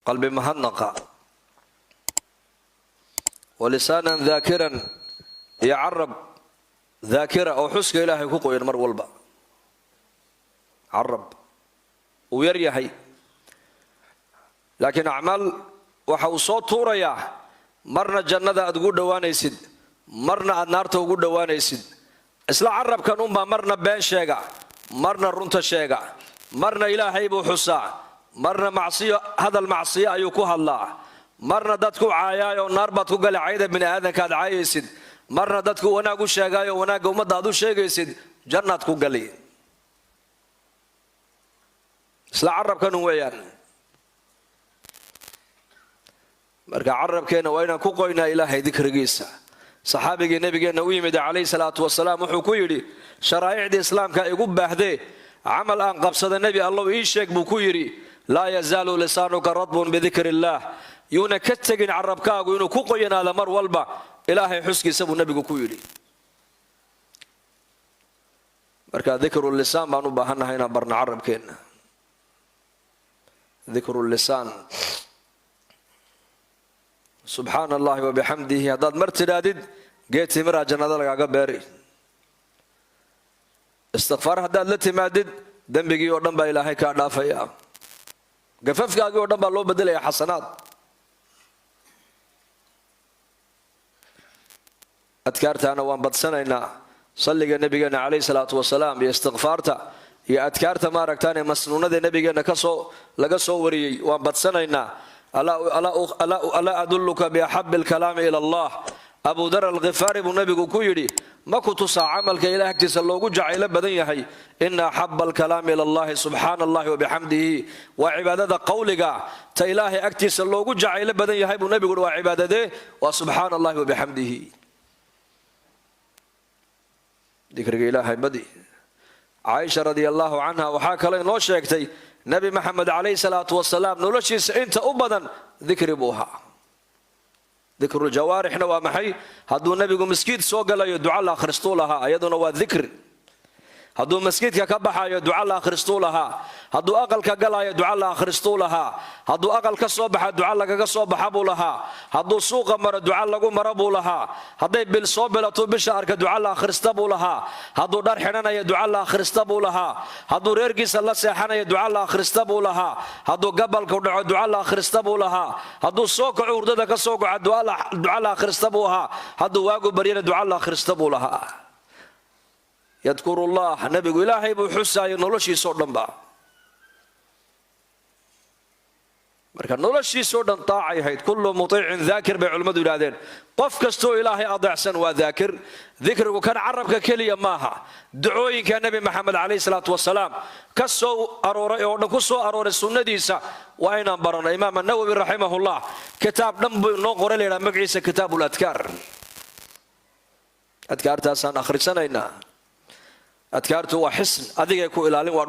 قلبي مهنقة ولسانا ذاكرا يعرب ذاكرة أو حسك إلهي كوكو ينمر والبا عرب ويريحي لكن أعمال وحوصوت طوريا مرنا الجنة أتقول دوانيسد مرنا النار تقول دوانيسد إسلا عرب كانوا مرنا بين شيقة مرنا رنت شيقة مرنا إلهي بو حسا مرنا معصية هذا المعصية أيكوها الله مرنا دتكو عايا ونار باتكو قال عيدا من هذا كاد عايسد مرنا دتكو وناقو شيقا وناقو مدادو شيقيسد جنتكو قالي إسلا عرب كانوا ويان marka carabkeena waa inaan ku qoynaa ilaahay dikrigiisa saxaabigii nabigeena u yimid calayhi salaatu wasalaam wuxuu ku yidhi sharaa'icda islaamka igu baahdee camal aan qabsada nebi allow ii sheeg buu ku yidhi laa yazaalu lisaanuka radbun bidikri illaah yuuna ka tegin carabkaagu inuu ku qoyanaado mar walba ilaahay xuskiisa buu nebigu ku yidhi marka dikru lisaan baan u baahannahay inaan barno carabkeena dikru lisaan سبحان الله وبحمده هذا مرتدادد جيت مرة جنة لقى باري استغفار هذا التي مادد دم بيجي ودم بإلهي كأنا فيا قفف كأجي ودم بالله بدل يا حسنات أذكرت أنا وان بدسنا إن صلى النبي عليه الصلاة والسلام يستغفرت يا أذكرت ما ركتاني مسنونة النبي كسو لقى وري وان بدسنا إن ألا أدلك بأحب الكلام إلى الله أبو ذر الغفاري بالنبي كويري ما كنت عملك إلى هكتس اللوغو جعل بدنيهي إن أحب الكلام إلى الله سبحان الله وبحمده وعبادة قولك تإلهي أكتس اللوغو جعل بدنيهي بالنبي وعبادته وسبحان الله وبحمده ذكر إلهي بدي عائشة رضي الله عنها وحاك لين لو شيكتي نبي محمد عليه الصلاة والسلام نولشيس انت أبدا ذكر بوها ذكر الجوارح نوا محي هدو النبي مسكيت سوق لا يدعى الله خرستولها ايضا هو الذكر هدو مسكيت كبحا يدعى الله خرستولها هدو أقل كقلا يدعى الله خرستولها هدو أقل كصوبح يدعى الله كصوبح بولها هدو سوق مر دعى الله مربولها هدي بالصوب لا تبشر كدعى الله خرستبولها هدو دار حنانا يدعى الله خرستبولها هدو ريرجس الله سيحنا يدعى الله خرستبولها هدو قبل كدعى الله خرستبولها هدو سوق عورده كسوق دعى الله خرستبوها هدو واقو برينا دعى الله خرستبولها يذكر الله نبي إلهي بحسا ينولشي صدنبا marka noloshiisoo dhan taacay hayd kullu mutiicin dhaakir bay culimadu yiraahdeen qof kasto ilaahay adeecsan waa dhaakir dhikrigu kan carabka kaliya maaha ducooyinka nabi maxamed calayhi salaatu wasalaam ka soo arooray oo dhan ku soo arooray sunnadiisa waa inaan barano imaam an-nawawi rahimahullah kitaab dhan buu noo qoray leeyahay magaciisa kitaabul adkaar adkaartaasaan akhrisanayna adkaartu waa xisn adiga ku ilaalin waa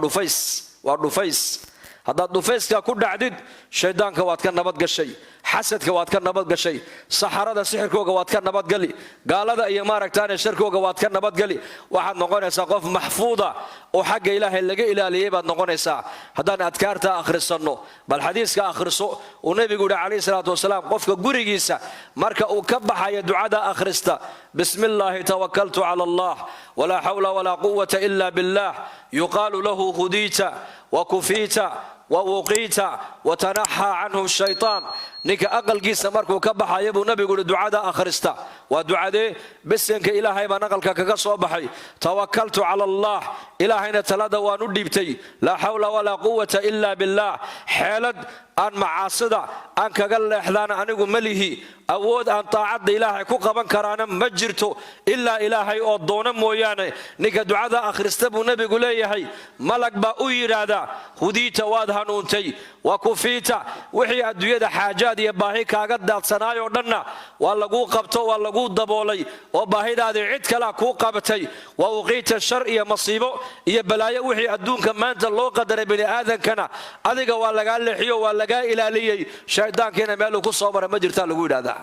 dhufays haddaad dhufayska ku dhacdid shaydaanka waad ka nabad gashay xasadka waad ka nabad gashay saxarada sixirkooga waad ka nabad gali gaalada iyo maaragtaan sharkooga waad ka nabad gali waxaad noqonaysaa qof maxfuuda oo xagga ilaahay laga ilaaliyay baad noqonaysaa haddaan adkaarta akhrisanno bal xadiiska akhriso oo nabigu yiri calayhi salaatu wasalaam qofka gurigiisa marka uu ka baxayo ducada akhrista bismillaahi tawakkaltu ala allah wala hawla wala quwwata illa billah yuqalu lahu hudita wa kufita ووقيت وتنحى عنه الشيطان نك أقل جيس مركو كبح يبو نبي يقول دعاء آخرستا ودعاء بسنك إلهي بنقلك كصوبحي توكلت على الله إلهينا تلادى وندبتي لا حول ولا قوة إلا بالله حالد أن معاصدة أن كقل إحلانا أنه مليه أود أن طاعد إلهي كوكبا كرانا مجرته إلا إلهي أضونا مويانا نك دعاء آخرستا بو نبي يقول إيهي ملك بأوير هذا هديت واد هنونتي وكفيت وحي أدوية حاجات يباهي كاقد دات سنايو دنا واللقو قبتو واللقو دبولي وباهي داد عدك لا كو قبتي ووقيت الشر يا مصيبو يا بلايا وحي أدون كمان تلو قدر بني آذن كنا أذيك واللقا اللحيو واللقا إلالي شيطان كنا مالو كو صبر مجرتا لقود هذا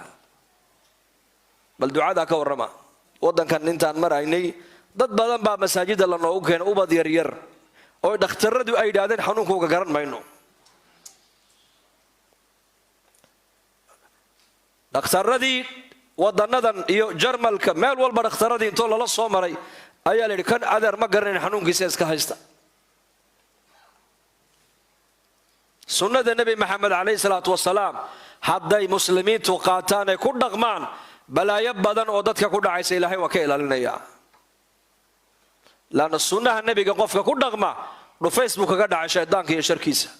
بل دعاء ذاك ورما ودن كان ننتان مرayni dad badan baa masaajida la noogu keenay ubad yar yar oo dhakhtaradu ay yiraahdeen xanuunkooga garan mayno dhakhtaradii wadanadan iyo Jarmalka meel walba dhakhtaradii inta la soo maray ayaa la yiri kan adeer ma garanin xanuunkiisa iska haysta sunnada nabi maxamed alayhi salaatu wasalaam hadday muslimiintu qaataan ay ku dhaqmaan balaayo badan oo dadka ku dhacaysa ilaahay waa ka ilaalinaya laana sunnaha nabiga qofka ku dhaqma Facebook kaga dhacay shaydaanka iyo sharkiisa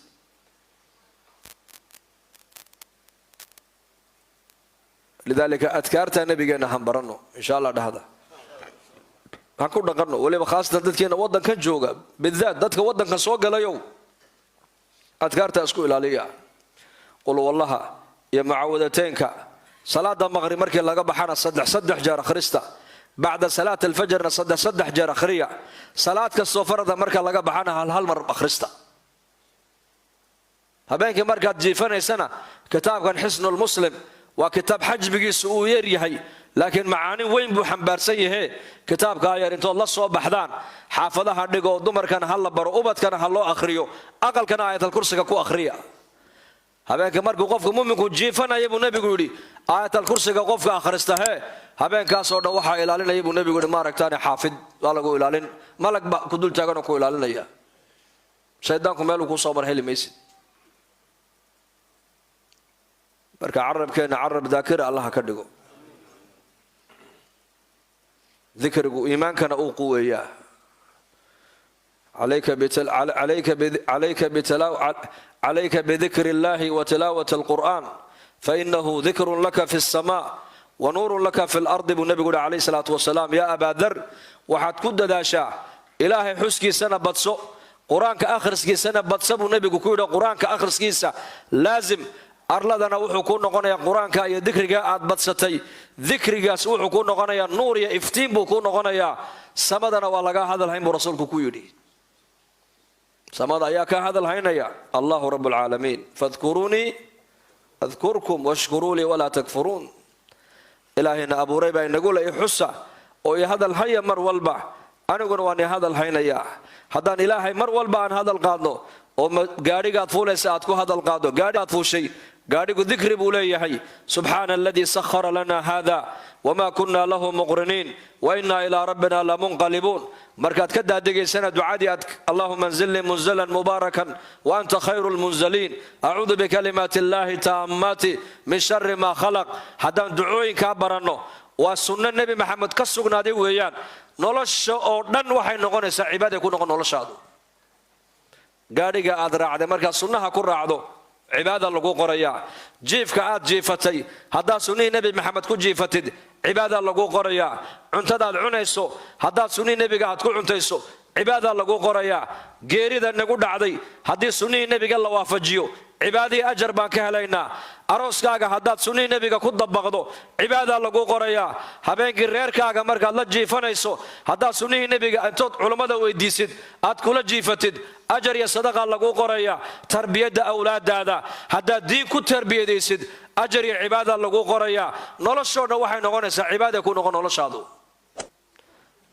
لذلك أذكرت نبينا هم برنو إن شاء الله ده هذا هنكون نقرنه ولا بخاصة دتكينا وضن كان جوجا بالذات دتك وضن كان سوق لا يوم أذكرت أسكول عليها قولوا والله يا معودتينك صلاة المغرب مركي لقى بحنا صدح جار خريستا بعد صلاة الفجر صدح جار خريع صلاة كالصفرة مركي لقى بحنا هالمر خريستا هبينك مركي تجيفني سنة كتاب كان حسن المسلم وكتاب حج بقيس ويريهي لكن معاني وين بو حنبارسيه كتاب كاير انتو الله صوب بحدان حافظها دغو دمر كان هلا برو وبد كان هلو اخريو اقل كان آية الكرسي كو اخريا هبينك مركو قفك مؤمنكو جيفنا يبو نبي يقولي آية الكرسي قفك اخرسته هبين كاسو دو waxa ilaalinaya buu nabigu ma aragtaan xaafid waa lagu ilaalin malag ba ku dul taagan oo ku ilaalinaya shaydaanku meel uu ku soo mar helimaysid marka carabkeena carab daakir Allah ka dhigo dhikrigu iimaankana uu quweeya عليك بذكر الله وتلاوة القرآن فإنه ذكر لك في السماء ونور لك في الأرض بالنبي عليه الصلاة والسلام يا أبا ذر وحد كد داشا إلهي حسكي سنة بتصو قرآن كآخر سكي سنة بتصو النبي كويدا قرآن كآخر سكي لازم أرلدنا وحكون نقنيا قرآن كأي ذكر جاء بتصتي ذكر جاء وحكون نقنيا نور يا إفتين بكون نقنيا سمدنا ولا هذا الهيم رسولك كويدي سمد أياك هذا الهين يا الله رب العالمين فاذكروني أذكركم واشكروا لي ولا تكفرون إلهنا أبو ريبة نقول إيه حسة أو هذا الهي مر والبع أنا أقول وأنا هذا الهين يا هذا إلهي مر والبع عن هذا القاضي وقاري قاد فول ساعتكو هذا القاضي قاري قاد فول شيء قاري قد ذكر بولي حي سبحان الذي سخر لنا هذا وما كنا له مقرنين وإنا إلى ربنا لمنقلبون مركات كدا دقي سنة دعادي اللهم انزل لي منزلا مباركا وأنت خير المنزلين أعوذ بكلمات الله تامات من شر ما خلق هذا دعوين كابرنو وسنة النبي محمد كسقنا دي ويان نولش أو دن وحي نقول عبادة يكون نقول نولش هذا قاري قاد راعد مركات سنها كل راعدو عبادة لقو قرية جيف كعاد جيفتي هذا سني نبي محمد كو جيفتد عبادة لقو قرية عنتدا العنيسو هذا سني نبي قاعد كل عنتيسو عبادة لقو قرية غيري ذا نقول دعدي هذا سني نبي قال وافجيو عبادي أجر بانك هلينا أروس كاغا هذا سني نبي كود بغدو عبادة لقو قرية هبين غير كاغا مركا الله جيفنيسو هذا سني نبي أنت علماء ويديسد أتكل جيفتد أجر يا صدقة لقو قرية تربية أولاد هذا دين كو تربية ديسد أجر يا عبادة لقو قرية نولشوا نوحي نغنس عبادة كو نغنولشادو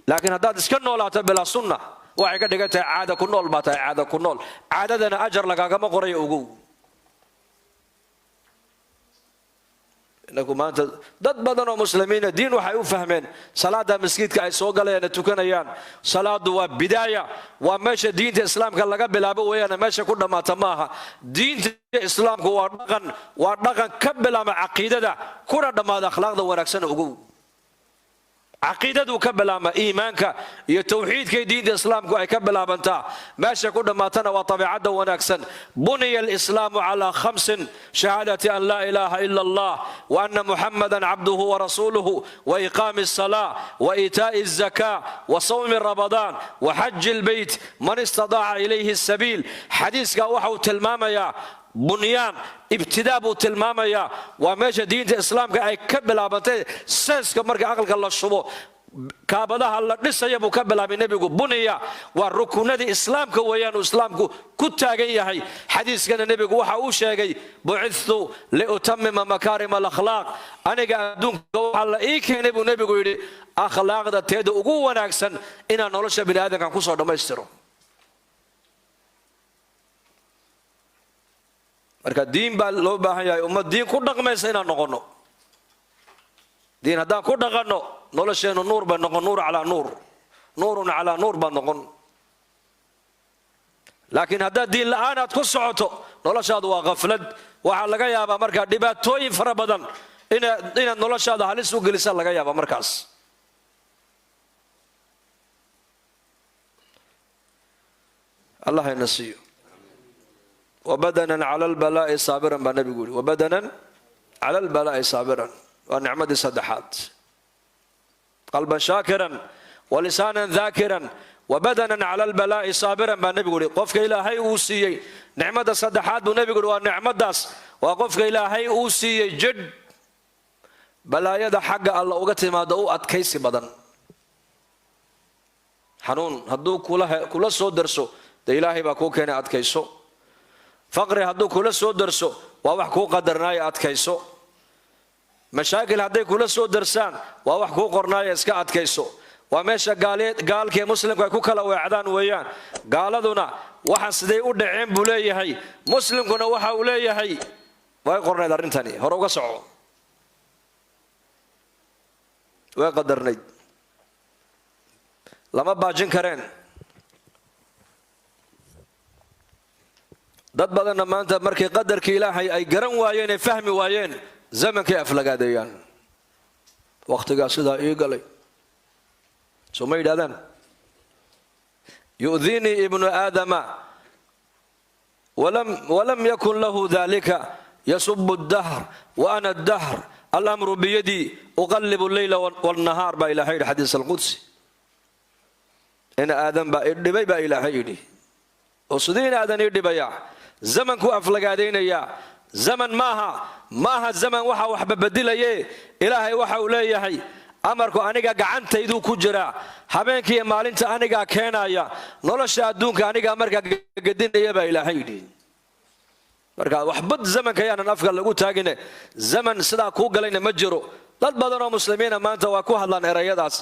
لكن هذا اسكن ولا تبلا سنة waxay ka dhigantay caada ku nool baatay caada ku nool caadadana ajar lagagama qoray ugu inagu maanta dad badan oo muslimiin diin waxay u fahmeen salaada masjidka ay soo galeen tukanayaan salaadu waa bidaaya waa meesha diinta islaamka laga bilaabo weeyana meesha ku dhamaata maaha diinta islaamku waa dhaqan ka bilaama aqeedada kuna dhamaada akhlaaqda wanaagsan ugu عقيدته كبلامة إيمانك يتوحيد كي دين الإسلام كي كبلامنتا ماشي كنا ما تنا وطبيعته ونكسن بني الإسلام على 5 شهادة أن لا إله إلا الله وأن محمدا عبده ورسوله وإقام الصلاة وإيتاء الزكاة وصوم رمضان وحج البيت من استطاع إليه السبيل حديث كوحو تلماما يا بنيان ابتداء تلماميا وماشى دين الإسلام كأي كبل أبتي سنس كمرك عقل الله شبو كابدها الله لسه يبو كبل أبي نبي بنيا والركون دي إسلام كويان إسلام كتاجي هاي حديث كان النبي وحى وشاجي بعثت لأتمم مكارم الأخلاق أنا قاعدون على إيك نبي يقولي أخلاق ده تهدو قوة ناكسن إن نولش بنادم كان كوسا دمشترو marka diin baa loo baahan yahay ummad diin ku dhaqmaysa inaan noqono diin haddaan ku dhaqanno nolosheennu nuur bay noqon, nuur calaa nuur, nuurun calaa nuur baad noqon. laakiin haddaad diin la'aan aad ku socoto noloshaadu waa khaflad. waxaa laga yaabaa markaa dhibaatooyin fara badan inaad noloshaada halis u gelisa laga yaabaa markaas. allah hayna siiyo. wabadanan cala albalaa'i saabiran baa nabigu yidhi. wabadanan cala albalaa'i saabiran waa nicmadii saddexaad. qalban shaakiran walisaanan daakiran wabadanan cala albalaa'i saabiran baa nebigu yidhi. qofka ilaahay uu siiyey nicmadda saddexaad buu nebigu yidhi waa nicmaddaas, waa qofka ilaahay uu siiyey jidh balaayada xagga alla uga timaado u adkaysi badan. xanuun hadduu kula soo darso dee ilaahay baa kuu keenay adkayso. faqri hadduu kula soo darso waa wax kuu qadarnaaya adkayso. mashaakil hadday kula soo darsaan waa wax kuu qornaaya iska adkayso. waa meesha gaalkii muslimku ay ku kala weecdaan weeyaan. gaaladuna waxa siday u dhaceen buu leeyahay, muslimkuna waxa uu leeyahay way qornayd arrintani, hore uga soco, way qadarnayd, lama baajin kareen. dad badanna maanta markay qadarkii ilaahay ay garan waayeen ee fahmi waayeen zamankay aflagaadeeyaan. wakhtigaa sidaa ii galay soo ma yidhahdaan yu'diinii ibnu aadama walam yakun lahu dalika yasubu dahr wa ana dahr alamru biyadii uqallibu leyla walnahaar baa ilaahay yidhi xadiis alqudsi. ina aadan baa idhibay baa ilaahay yidhi. oo sidii in aadan ii dhibaya zamankuu aflagaadaynayaa. zaman maaha zaman waxa waxba bedelaye ilaahay waxa uu leeyahay amarku aniga gacantayduu ku jiraa, habeenkiiyo maalinta anigaa keenaya, nolosha adduunka anigaa markaa gadinaya baa ilaahay yidhi. marka waxbad zamanka yaanan afka lagu taagine, zaman sidaa kuu galayna ma jiro. dad badan oo muslimiina maanta waa ku hadlaan erayadaas.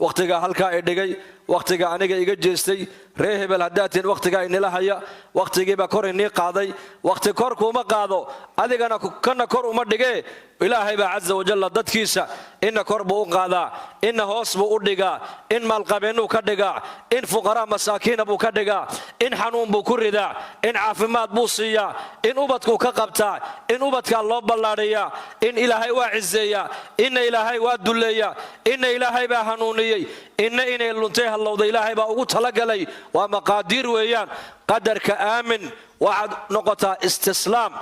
wakhtiga halkaa i dhigay, wakhtiga aniga iga jeestay, ree hebel haddaatiin wakhtigaa inila haya, wakhtigiibaa kor inii qaaday. wakhti kor kuuma qaado, adigana kana kor uma dhigee. ilaahay baa caza wajalla dadkiisa inna kor buu u qaadaa, inna hoos buu u dhigaa, in maalqabeennuu ka dhigaa, in fuqaraa masaakiina buu ka dhigaa, in xanuun buu ku ridaa, in caafimaad buu siiyaa, in ubadkuu ka qabtaa, in ubadkaa loo ballaadhiyaa, in ilaahay waa ciseeyaa, inna ilaahay waa dulleeyaa, inna ilaahay baa hanuuniyey, inna inay luntay hallowda ilaahay baa ugu talagalay. waa maqaadiir weeyaan. qadarka aamin waxaad noqotaa istislaam.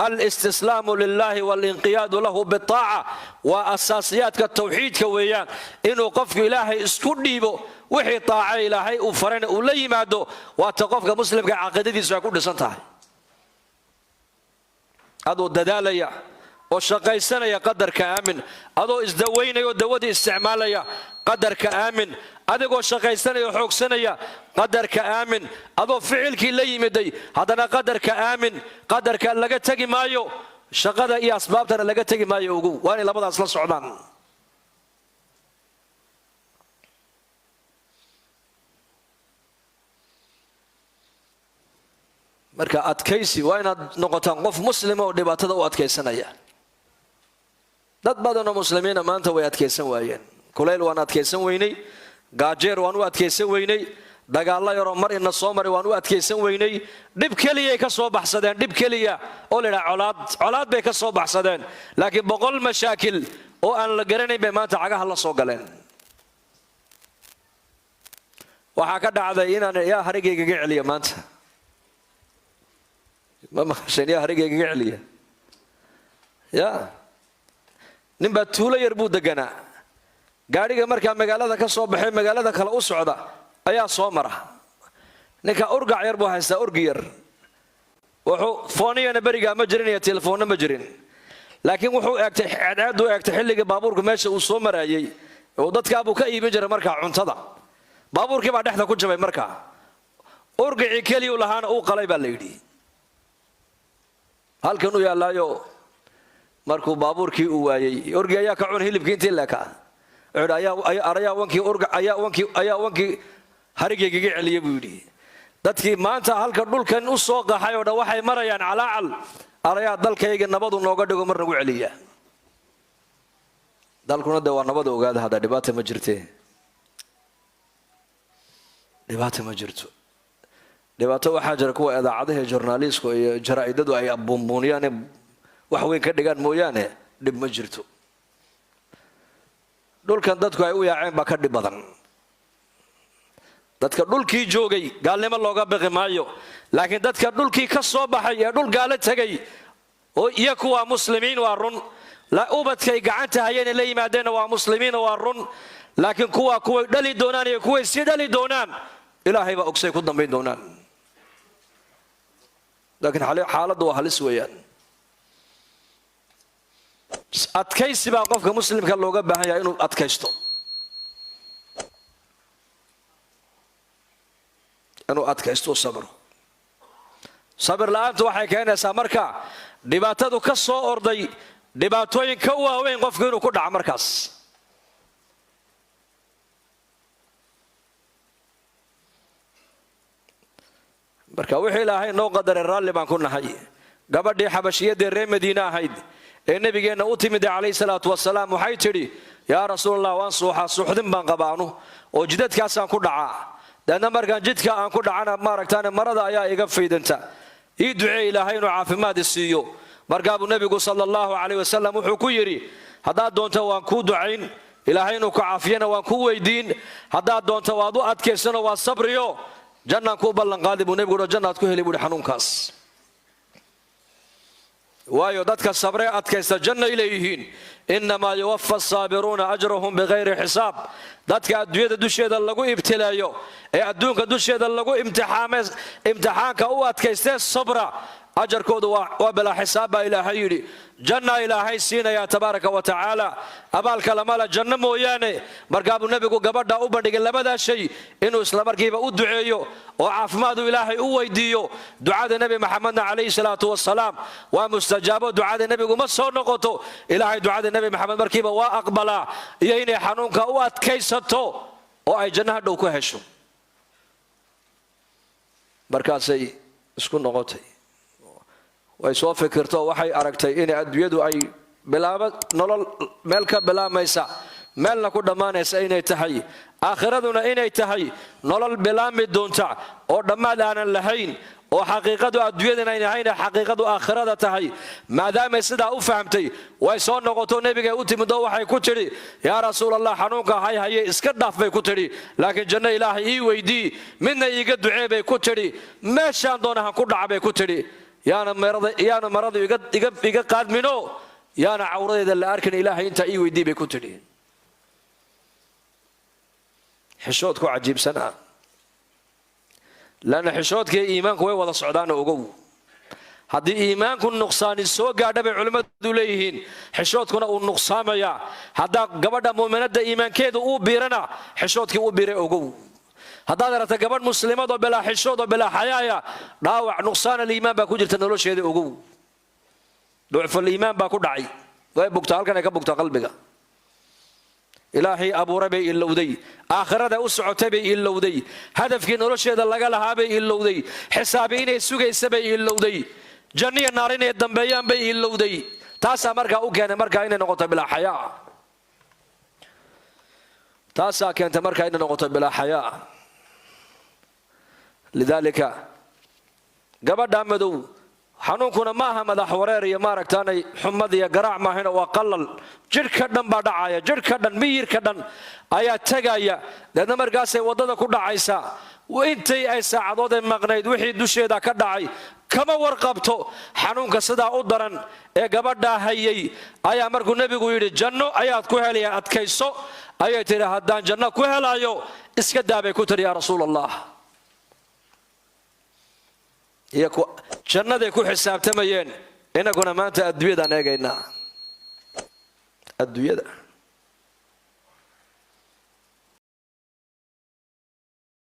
alistislaamu lilahi walinqiyaadu lahu bitaaca waa asaasiyaadka tawxiidka weeyaan. inuu qofku ilaahay isku dhiibo, wixii taaca ilaahay uu farana uu la yimaado. waata qofka muslimka caqiidadiisu ay ku dhisan tahay. adoo dadaalaya oo shaqaysanaya qadarka aamin, adoo isdawaynaya oo dawadii isticmaalaya qadarka aamin, adigoo shaqaysanaya oo xoogsanaya qadarka aamin, adoo ficilkii la yimiday haddana qadarka aamin. qadarka laga tegi maayo, shaqada iyo asbaabtana laga tegi maayo. ogow waa inay labadaas la socdaan. marka adkaysi waa inaad noqotaan qof muslima oo dhibaatada u adkaysanaya. dad badanoo muslimiina maanta way adkaysan waayeen. kulayl waan adkaysan weynay, gaajeer waan u adkaysan weynay, dagaallo yaroo mar ina soo maray waan u adkaysan weynay. dhib keliyay ka soo baxsadeen, dhib keliya oo la yidhaha colaad bay ka soo baxsadeen. laakiin 100 mashaakil oo aan la garanayn bay maanta cagaha la soo galeen. waxaa ka dhacday inaan yaa harigaygaga celiya maanta. ma maqasheen yaa harigaygaga celiya? ya ninbaa tuulo yar buu deganaa. gaadhiga markaa magaalada ka soo baxay magaalada kale u socda ayaa soo mara. ninka urgac yar buu haystaa, urgi yar. wuxuu fooniyana berigaa ma jirin iyo telefoonna ma jirin. laakiin wuxuu eegtay cadceedu eegtay xilligii baabuurka meesha uu soo maraayay. oo dadkaabuu ka iibin jiray markaa cuntada. baabuurkii baa dhexda ku jabay markaa. urgicii keliyuu lahaana uu qalay baa la yidhi. halkan u yaallaayo markuu baabuurkii uu waayey, urgi ayaa ka cun hilibkii intii leekaa. ayaa wankii harigaygaga celiya buu yidhi. dadkii maanta halka dhulkan u soo qaxay oo dhan waxay marayaan calaacal, arayaa dalkayga nabadu nooga dhigo mar nagu celiya. dalkuna de waa nabad ogaada hada dhibaato ma jirtee dhibaato ma jirto dhibaato waxaa jira kuwa idaacadaha journalistka iyo jaraa'idadu ay abbuunbuuniyaan wax weyn ka dhigaan mooyaane dhib ma jirto dhulkan dadku ay u yaaceen baa ka dhib badan dadka dhulkii joogay gaalnimo looga baqi maayo laakiin dadka dhulkii ka soo baxay ee dhul gaala tagay oo iyagu waa muslimiin waa run la ubadkay gacanta hayeen la yimaadeen waa muslimiin waa run laakiin kuwa dhali doonaan iyo kuwa si dhali doonaan ilaahay baa ogsay ku dambeyn doonaan laakiin xaaladdu waa halis weeyaan adkaysi baa qofka muslimka looga baahan yahay inuu adkaysto inuu adkaysto sabro sabir la'aantu waxay keenaysaa marka dhibaatadu ka soo orday dhibaatooyin ka waaweyn qofku inuu ku dhaco markaas marka wixii ilaahay noo qadaray raalli baan ku nahay gabadhii xabashiyadii reer madiina ahayd ee nabigeenna u timid calayhi salaatu wasalaam waxay tidhi yaa rasuulallah waan suuxdin baan qabaanu oo jidadkaasaan ku dhacaa deedna markaan jidka aan ku dhacana maaragtaane marada ayaa iga faydanta ii ducee ilaahay inuu caafimaad isiiyo markaabuu nebigu sala allahu calayh wasalam wuxuu ku yidhi haddaad doonto waan kuu ducayn ilaahay inuu ku caafiyana waan kuu weydiin haddaad doonto waad u adkaysano waa sabriyo jannaan kuu ballanqaadi buu nebigu uhi jannaad ku heli buuhi xanuunkaas waayo dadka sabree adkaysta jannay leeyihiin innamaa yuwaffa asaabiruuna ajrahum bikayri xisaab dadka adduunyada dusheeda lagu ibtileeyo ee adduunka dusheeda lagu imtixaanka u adkaystee sabra ajarkoodu waa bilaa xisaab baa ilaahay yidhi janna ilaahay siinayaa tabaaraka wa tacaala abaalka lamala janno mooyaane markaabuu nebigu gabadha u bandhigay labadaa shay inuu islamarkiiba u duceeyo oo caafimaadu ilaahay u weydiiyo ducada nebi maxamedna calayhi salaatu wasalaam waa mustajaabo ducada nebigu ma soo noqoto ilaahay ducada nebi maxamed markiiba waa aqbalaa iyo inay xanuunka u adkaysato oo ay janno hadhow ku hesho markaasay isku noqotay way soo fikirto waxay aragtay in adduunyadu ay nolol meel ka bilaamaysa meelna ku dhammaanaysa inay tahay aakhiraduna inay tahay nolol bilaami doonta oo dhammaad aanan lahayn oo xaqiiqadu adduunyadan ay ahayn xaqiiqadu aakhirada tahay maadaama sidaa u fahamtay way soo noqoto nabiga u timid oo waxay ku tiri yaa rasuulallah xanuunka haye iska dhaaf bay ku tiri laakiin janno ilaahay ii weydii midna iiga ducee bay ku tiri meeshaan doonahan ku dhaca bay ku tiri yaana maradu iga qaadmino yaana cawradeeda la arkin ilaahay intaa ii weydii bay ku tiri xishoodku cajiibsanaa لأن حشود كي إيمانك هو وضع صعدان أوجو هذه إيمانك النقصان السوق قاعد بعلماء دوليهين حشود كنا النقصان يا هذا قبض مؤمنات ده إيمان كده أو بيرنا حشود كي أو بير أوجو هذا ترى تقبل مسلمات بلا حشود بلا حياة راوع نقصان الإيمان بكوجر تنولش هذا أوجو ضعف الإيمان بكو دعي ويبقى كان يكبق قلبك إلهي أبو ربي إلا ودي آخرة أسعى تبي إلا ودي هدف كي نرش هذا اللقاء لهابي إلا ودي حسابين السوق السبي إلا ودي جنية النارين الدنبيان بي إلا ودي تاسع مركا أوكان مركا إن نقطة بلا حياة تاسع كانت مركا إن نقطة بلا حياة لذلك قبل دامدو حنونكنا maaha madax wareer iyo maaragtaanay xumad iyo garaac maahina waa qalal jirka dhan baa dhacaya jirka dhan miyirka dhan ayaa tagaya dadna markaas ay wadada ku dhacaysa intay ay saacadood ay maqnayd wixii dusheeda ka dhacay kama warqabto xanuunka sida u daran ee gabadha hayay ayaa markuu nabigu yiri janno ayaad ku helayaan adkayso ayay tiri haddaan janno ku helayo iska daabay ku tiri yaa rasuulallah jannaday ku xisaabtamayeen inaguna maanta adduunyada eegayna adduunyada